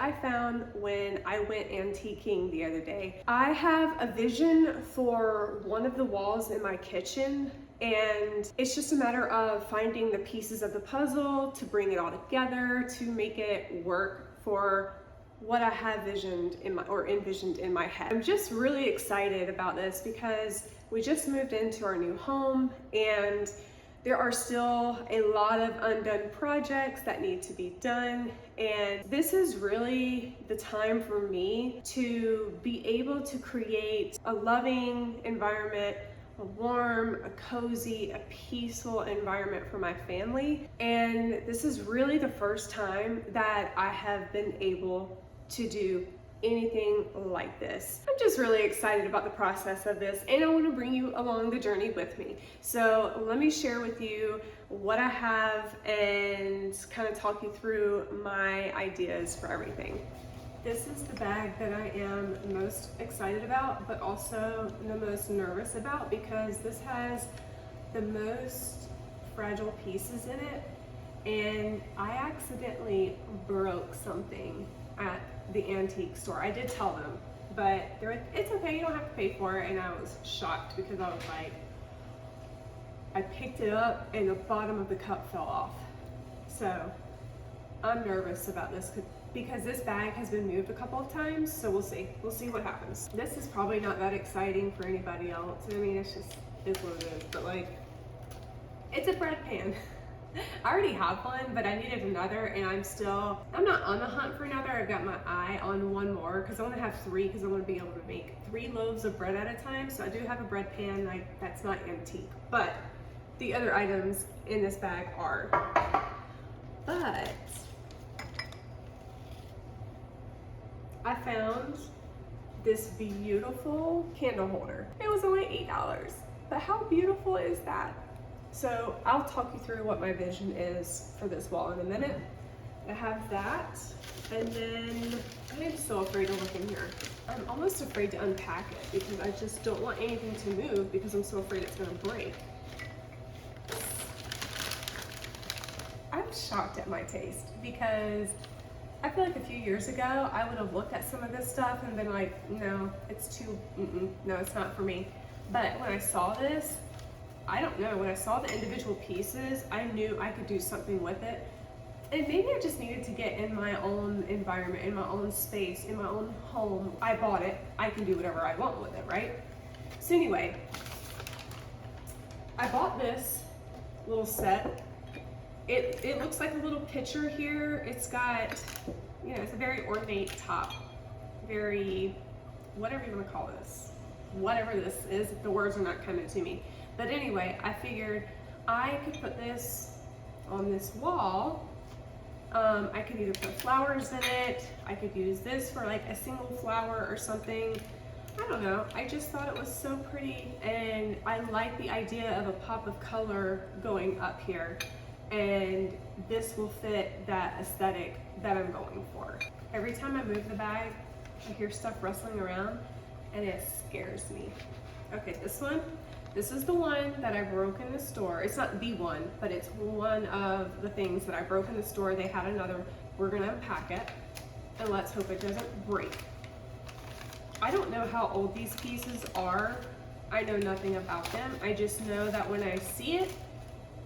I found when I went antiquing the other day. I have a vision for one of the walls in my kitchen, and it's just a matter of finding the pieces of the puzzle to bring it all together to make it work for what I have envisioned in my head. I'm just really excited about this because we just moved into our new home and there are still a lot of undone projects that need to be done. And this is really the time for me to be able to create a loving environment, a warm, a cozy, a peaceful environment for my family. And this is really the first time that I have been able to do anything like this. I'm just really excited about the process of this, and I want to bring you along the journey with me. So let me share with you what I have and kind of talk you through my ideas for everything. This is the bag that I am most excited about, but also the most nervous about, because this has the most fragile pieces in it, and I accidentally broke something at the antique store. I did tell them, but they're like, it's okay, you don't have to pay for it. And I was shocked because I was like, I picked it up and the bottom of the cup fell off. So I'm nervous about this because this bag has been moved a couple of times, so we'll see what happens. This is probably not that exciting for anybody else. I mean, it's just is what it is, but like, it's a bread pan. I already have one, but I needed another, and I'm not on the hunt for another. I've got my eye on one more because I want to have three, because I want to be able to make 3 loaves of bread at a time. So I do have a bread pan, that's not antique, but the other items in this bag are. But I found this beautiful candle holder. It was only $8, but how beautiful is that? So I'll talk you through what my vision is for this wall in a minute. I have that, and then I am so afraid to look in here. I'm almost afraid to unpack it because I just don't want anything to move because I'm so afraid it's gonna break. I'm shocked at my taste because I feel like a few years ago I would have looked at some of this stuff and been like, no, it's too, no, it's not for me. But when I saw this, I don't know, when I saw the individual pieces, I knew I could do something with it. And maybe I just needed to get in my own environment, in my own space, in my own home. I bought it, I can do whatever I want with it, right? So anyway, I bought this little set. It looks like a little pitcher here. It's got, it's a very ornate top, very, whatever you want to call this. Whatever this is, the words are not coming to me. But anyway, I figured I could put this on this wall. I could either put flowers in it, I could use this for like a single flower or something. I don't know, I just thought it was so pretty, and I like the idea of a pop of color going up here, and this will fit that aesthetic that I'm going for. Every time I move the bag, I hear stuff rustling around and it scares me. Okay, this is the one that I broke in the store. It's not the one, but it's one of the things that I broke in the store. They had another. We're gonna unpack it, and let's hope it doesn't break. I don't know how old these pieces are. I know nothing about them. I just know that when I see it,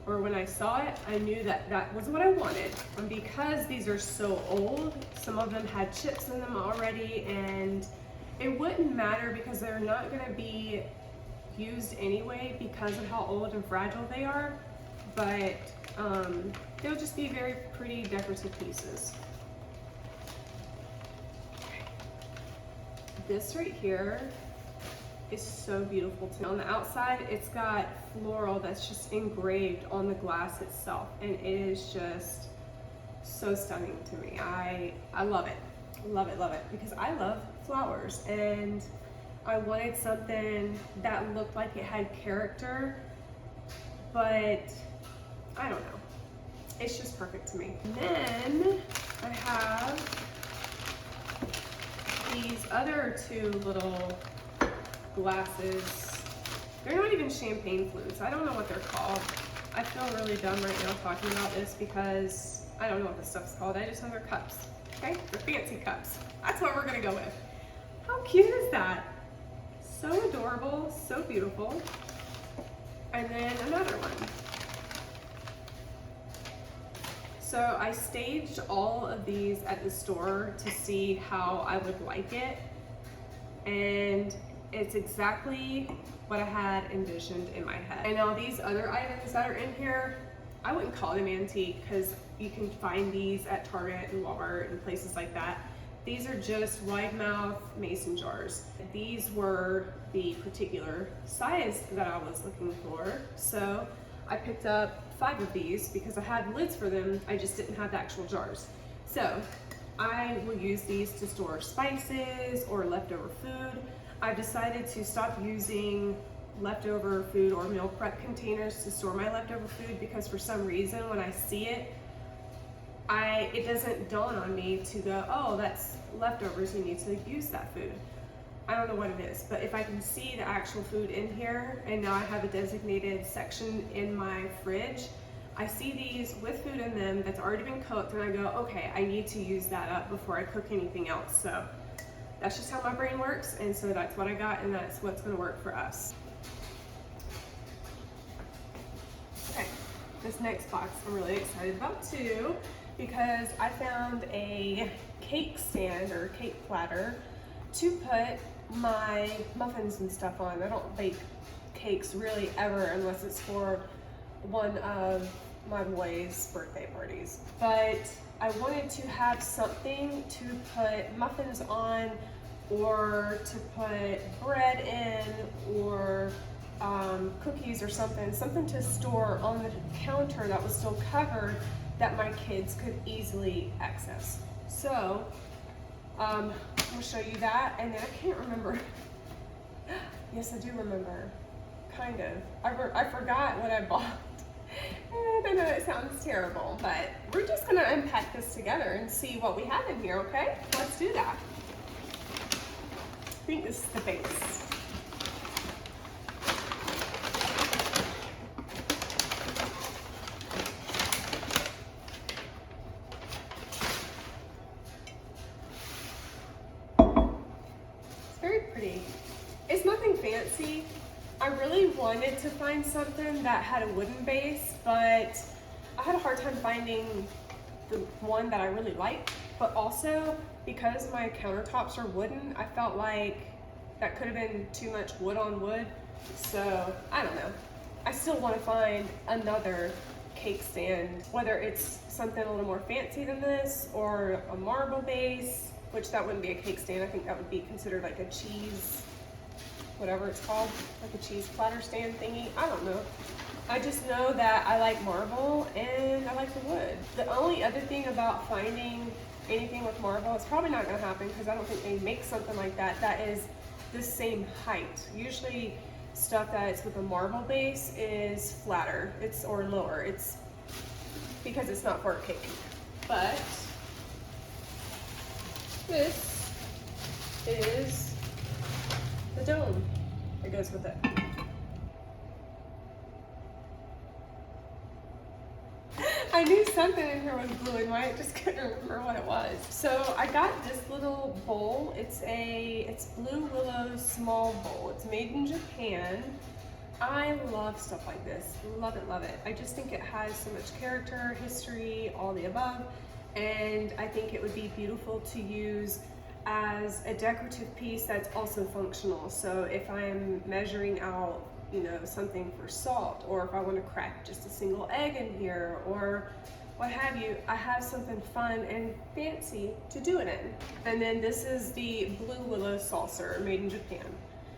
or when I saw it, I knew that that was what I wanted. And because these are so old, some of them had chips in them already, and it wouldn't matter because they're not gonna be used anyway because of how old and fragile they are, but they'll just be very pretty decorative pieces. This right here is so beautiful to me. On the outside, it's got floral that's just engraved on the glass itself, and it is just so stunning to me. I love it. Love it, love it, because I love flowers, and I wanted something that looked like it had character, but I don't know. It's just perfect to me. And then I have these other 2 little glasses. They're not even champagne flutes. I don't know what they're called. I feel really dumb right now talking about this because I don't know what this stuff's called. I just know they're cups. Okay, the fancy cups. That's what we're gonna go with. How cute is that? So adorable, so beautiful. And then another one. So I staged all of these at the store to see how I would like it. And it's exactly what I had envisioned in my head. And now these other items that are in here, I wouldn't call them antique because you can find these at Target and Walmart and places like that. These are just wide mouth mason jars. These were the particular size that I was looking for. So I picked up 5 of these because I had lids for them, I just didn't have the actual jars. So I will use these to store spices or leftover food. I've decided to stop using leftover food or meal prep containers to store my leftover food because for some reason when I see it, it doesn't dawn on me to go, oh, that's leftovers, you need to use that food. I don't know what it is, but if I can see the actual food in here, and now I have a designated section in my fridge, I see these with food in them that's already been cooked, and I go, okay, I need to use that up before I cook anything else. So that's just how my brain works, and so that's what I got, and that's what's gonna work for us. Okay, this next box I'm really excited about too, because I found a cake stand or cake platter to put my muffins and stuff on. I don't bake cakes really ever unless it's for one of my boys' birthday parties. But I wanted to have something to put muffins on or to put bread in or cookies or something to store on the counter that was still covered that my kids could easily access. So I'm gonna show you that, and then I can't remember. Yes, I do remember, kind of. I forgot what I bought. And I know it sounds terrible, but we're just gonna unpack this together and see what we have in here, okay? Let's do that. I think this is the base. It's nothing fancy. I really wanted to find something that had a wooden base, but I had a hard time finding the one that I really liked. But also, because my countertops are wooden, I felt like that could have been too much wood on wood. So, I don't know. I still want to find another cake stand, whether it's something a little more fancy than this or a marble base, which that wouldn't be a cake stand. I think that would be considered like a cheese, whatever it's called, like a cheese platter stand thingy. I don't know. I just know that I like marble and I like the wood. The only other thing about finding anything with marble, it's probably not gonna happen because I don't think they make something like that that is the same height. Usually stuff that is with a marble base is flatter, or lower. It's because it's not for a cake. But this is the dome that goes with it. I knew something in here was blue and white, just couldn't remember what it was. So I got this little bowl. It's Blue Willow small bowl. It's made in Japan. I love stuff like this. Love it, love it. I just think it has so much character, history, all the above. And I think it would be beautiful to use as a decorative piece that's also functional. So if I'm measuring out, you know, something for salt, or if I want to crack just a single egg in here, or what have you, I have something fun and fancy to do it in. And then this is the Blue Willow saucer, made in Japan.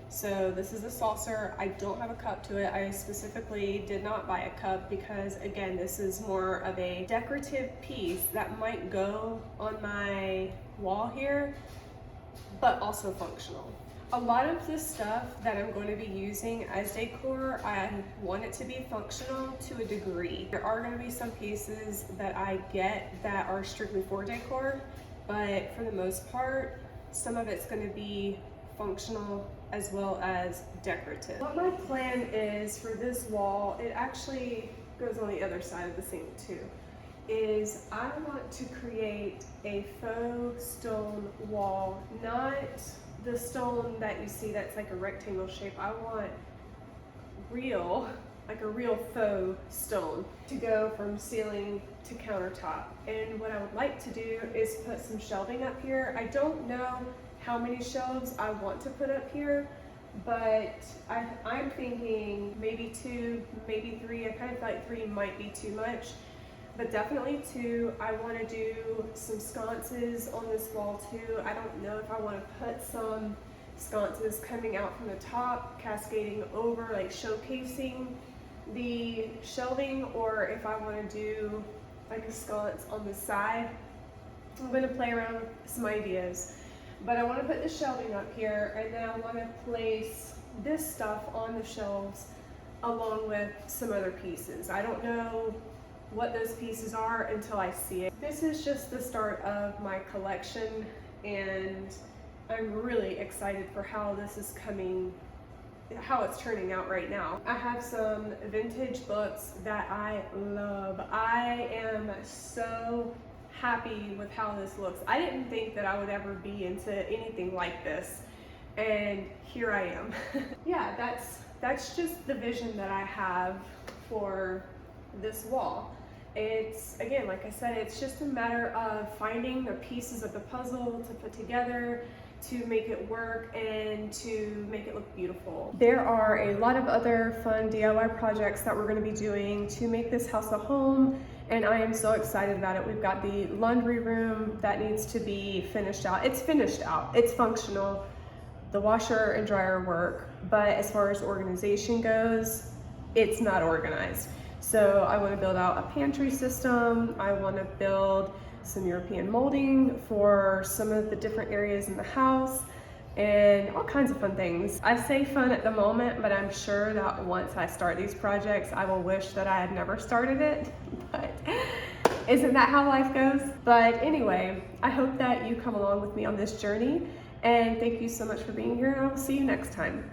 So this is a saucer. I don't have a cup to it. I specifically did not buy a cup because, again, this is more of a decorative piece that might go on my wall here, but also functional. A lot of the stuff that I'm going to be using as decor, I want it to be functional to a degree. There are going to be some pieces that I get that are strictly for decor, but for the most part, some of it's going to be functional as well as decorative. What my plan is for this wall, it actually goes on the other side of the sink too. is I want to create a faux stone wall, not the stone that you see that's like a rectangle shape. I want real, like a real faux stone to go from ceiling to countertop. And what I would like to do is put some shelving up here. I don't know how many shelves I want to put up here, but I'm thinking maybe 2, maybe 3. I kind of feel like 3 might be too much, but definitely 2. I want to do some sconces on this wall too. I don't know if I want to put some sconces coming out from the top, cascading over, like showcasing the shelving, or if I want to do like a sconce on the side. I'm going to play around with some ideas. But I want to put the shelving up here, and then I want to place this stuff on the shelves along with some other pieces. I don't know what those pieces are until I see it. This is just the start of my collection, and I'm really excited for how this is coming, how it's turning out right now. I have some vintage books that I love. I am so happy with how this looks. I didn't think that I would ever be into anything like this, and here I am. Yeah, that's just the vision that I have for this wall. It's, again, like I said, it's just a matter of finding the pieces of the puzzle to put together to make it work and to make it look beautiful. There are a lot of other fun DIY projects that we're going to be doing to make this house a home, and I am so excited about it. We've got the laundry room that needs to be finished out. It's finished out, it's functional. The washer and dryer work, but as far as organization goes, it's not organized. So I want to build out a pantry system. I want to build some European molding for some of the different areas in the house, and all kinds of fun things. I say fun at the moment, but I'm sure that once I start these projects, I will wish that I had never started it, but isn't that how life goes? But anyway, I hope that you come along with me on this journey, and thank you so much for being here, and I will see you next time.